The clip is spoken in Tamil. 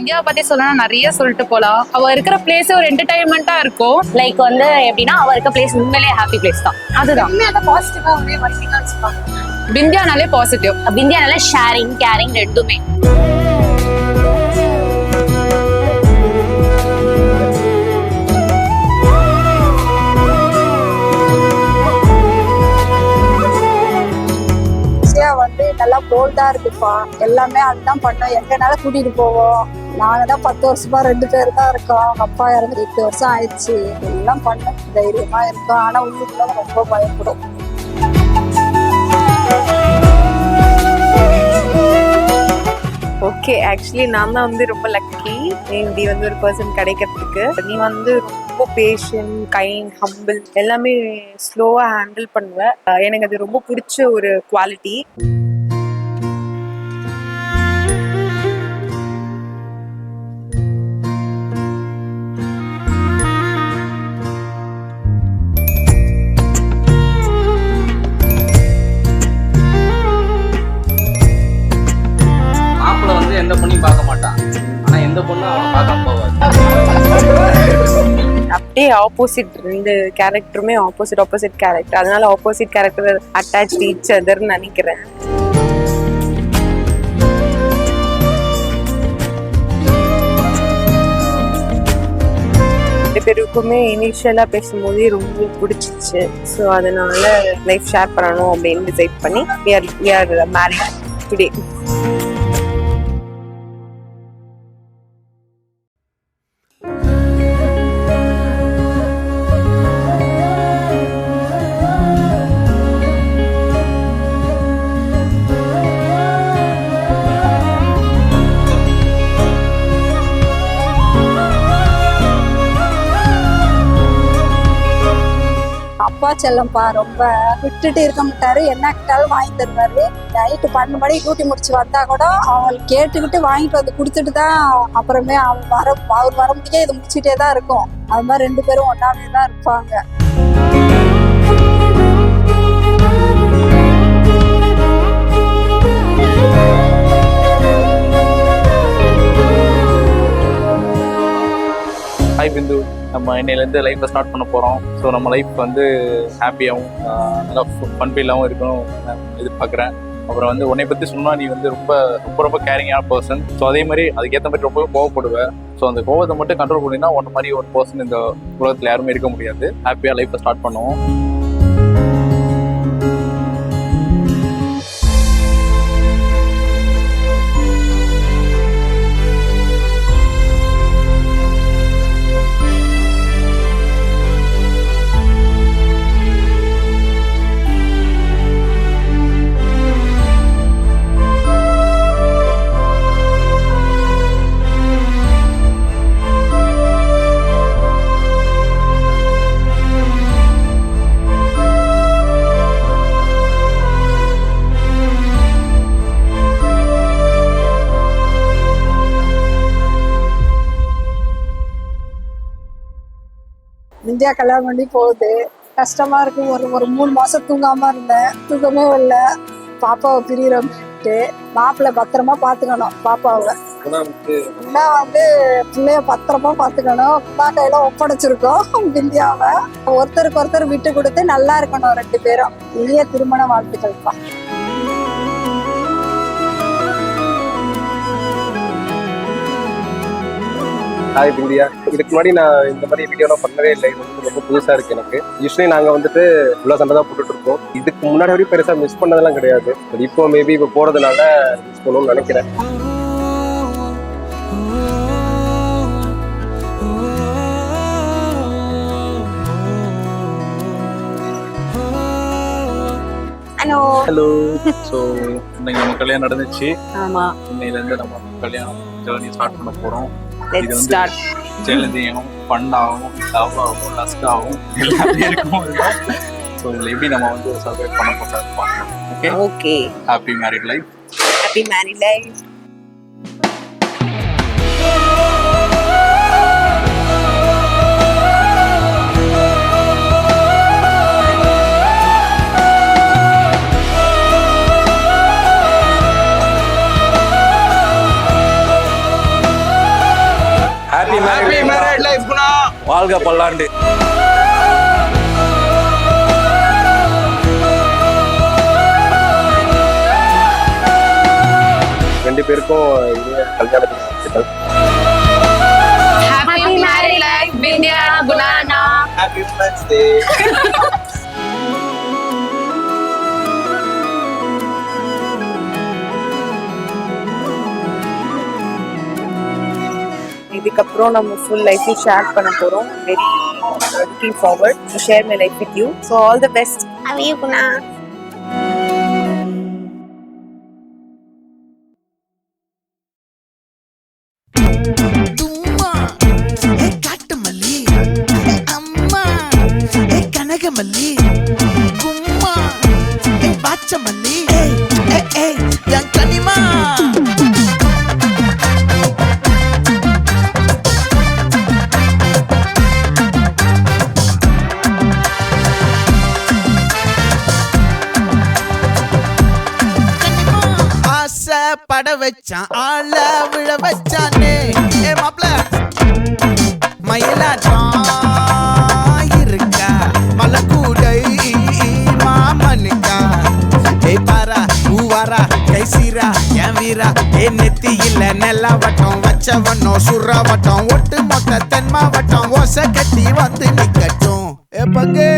வித்யாவை பத்தி சொல்லணும்னா நிறைய சொல்லிட்டு போலாம். அவ இருக்கிற பிளேஸ் ஒரு என்டர்டைன்மெண்டா இருக்கும். லைக் வந்து எப்படின்னா அவ இருக்க பிளேஸ் உண்மையிலேயே ஹாப்பி பிளேஸ் தான். அதுதான் பாசிட்டிவா ஒரே வர்க்கிங்கா வச்சுப்பாங்க. வித்யானாலே பாசிட்டிவ். வித்யானால ஷேரிங் கேரிங் ரெண்டுமே. வந்து நல்லா போல்டா இருக்குப்பா. எல்லாமே அதுதான் பண்ணோம். எங்கனால கூட்டிட்டு போவோம். நாங்க தான் 10 வருஷமா 2 பேர் தான் இருக்கோம். அப்பா இறந்து 8 வருஷம் ஆயிடுச்சு. எல்லாம் பண்ண தைரியமா இருக்கோம். ஆனா உள்ளுக்குள்ள ரொம்ப பயப்படும். ஓகே, ஆக்சுவலி நான் தான் வந்து ரொம்ப லக்கி இப்படி வந்து ஒரு பர்சன் கிடைக்கிறதுக்கு. நீ வந்து ரொம்ப பேஷண்ட், கைண்ட், ஹம்பிள், எல்லாமே ஸ்லோவா ஹேண்டில் பண்ணுவ. எனக்கு அது ரொம்ப பிடிச்ச ஒரு குவாலிட்டி. எந்த பொண்ணையும் பார்க்க மாட்டான், ஆனா எந்த பொண்ணும் அவனை பார்க்காம போவாது. அப்படியே ஆப்போசிட், ரெண்டு கேரக்டருமே ஆப்போசிட் கேரக்டர். அதனால ஆப்போசிட் கேரக்டர் அட்டாச் ஈச் அதர்னு நினைக்கிறேன். ரெண்டு பேருக்குமே இனிஷியலா பேசும்போதே ரொம்ப பிடிச்சிச்சு. ஸோ அதனால லைஃப் ஷேர் பண்ணணும் அப்படின்னு டிசைட் பண்ணி we are married today. அப்பா செல்லம்பா, ரொம்ப விட்டுட்டு இருக்க மாட்டாரு. என்ன கிட்டாலும் வாங்கி தருவாரு. நைட்டு 12 மணிக்கு டியூட்டி முடிச்சு வந்தா கூட அவங்க கேட்டுக்கிட்டு வாங்கிட்டு வந்து கொடுத்துட்டு தான் அப்புறமே அவர் வர முடிய இது முடிச்சுட்டே தான் இருக்கும். அது மாதிரி 2 பேரும் ஒன்னாவே தான் இருப்பாங்க. ஹாய் பிந்து, நம்ம இன்னையிலேருந்து லைஃப்பை ஸ்டார்ட் பண்ண போகிறோம். ஸோ நம்ம லைஃப் வந்து ஹாப்பியாகவும் நல்லா ஃபன்ஃபீலாகவும் இருக்கணும் எதிர்பார்க்குறேன். அப்புறம் வந்து உன்னை பற்றி சொன்னால் நீ வந்து ரொம்ப ரொம்ப ரொம்ப கேரிங்கான பர்சன். ஸோ அதே மாதிரி அதுக்கேற்ற மாதிரி ரொம்ப கோவப்படுவேன். ஸோ அந்த கோவத்தை மட்டும் கண்ட்ரோல் பண்ணினா உன்ன மாதிரி ஒரு பர்சன் இந்த உலகத்தில் யாருமே இருக்க முடியாது. ஹாப்பியாக லைஃப்பை ஸ்டார்ட் பண்ணுவோம். இந்தியா கல்யாணம் பண்ணி போகுது. கஷ்டமா இருக்கு. ஒரு 3 மாசம் தூங்காம இருந்தேன். தூக்கமே இல்லை. பாப்பாவை பிரியறோம்ட்டு. மாப்பிள்ளை பத்திரமா பாத்துக்கணும். பாப்பாவை இன்னும் வந்து பிள்ளைய பத்திரமா பாத்துக்கணும். அம்மா கையில ஒப்படைச்சிருக்கோம் இந்தியாவை. ஒருத்தருக்கு ஒருத்தர் விட்டு கொடுத்து நல்லா இருக்கணும் 2 பேரும். இனிய திருமண வாழ்த்துக்கள்ப்பா. ஹாய் பிந்தியா, இதுக்கு முன்னாடி நான் இந்த மாதிரி வீடியோலாம் பண்ணவே இல்லை. இது வந்து ரொம்ப புதுசாக இருக்குது எனக்கு. யூஸ்வலி நாங்கள் வந்துட்டு இவ்வளோ சண்டை தான் போட்டுட்டு இருக்கோம். இதுக்கு முன்னாடி வரையும் பெருசாக மிஸ் பண்ணதெல்லாம் கிடையாது. இப்போ மேபி இப்போ போகிறதுனால மிஸ் பண்ணணும்னு நினைக்கிறேன். ஹலோ. ஸோ இன்னைக்கு நம்ம கல்யாணம் நடந்துச்சு. ஆமா, இன்னையிலேருந்து நம்ம கல்யாணம் ஜேர்னி ஸ்டார்ட் பண்ண போகிறோம். இது லெட்ஸ் வந்து ஸ்டார்ட். சேலஞ்சிங்காகவும் ஃபன்னாகவும் லவ்வாகவும் லஸ்டாகவும் எல்லாமே இருக்கும். ஸோ இதில் எப்படி நம்ம வந்து சர்வை பண்ண போகிறோம். Okay okay, happy married life. Happy married life. வாழ்க பல்லாண்டு. ரெண்டு பேருக்கும் இனிய கல்யாணத்துக்கு வாழ்த்துக்கள். Happy married life, Vindhya, Gunana. Happy birthday. இதுக்கப்புறம் நம்ம ஃபுல் லைஃபையும் ஷேர் பண்ண போறோம். Very looking forward to share my life with you. So all the best. Love you, Guna. தும்மா ஏ காட்டுமல்லி ஏ அம்மா ஏ கனகமல்லி கும்மா ஏ பாச்சமல்லி ஏய் ஏய் ஏய் என் கனிமா. பட வச்சான் ஆள விழ வச்சானே ஏ மாப்ள மயிலாட்டம் இருக்கா மலக்கூடை மாமனுக்கா ஏ பாரா ஊவாரா கைசீரா என் வீரா ஏ நெத்தியில நெல்லாவட்டம் வச்சவனோ சுறாவட்டம் ஒட்டு மொத்த தென் மாவட்டம் ஓசை கட்டி வந்து நிக்கட்டும் ஏ பங்கே.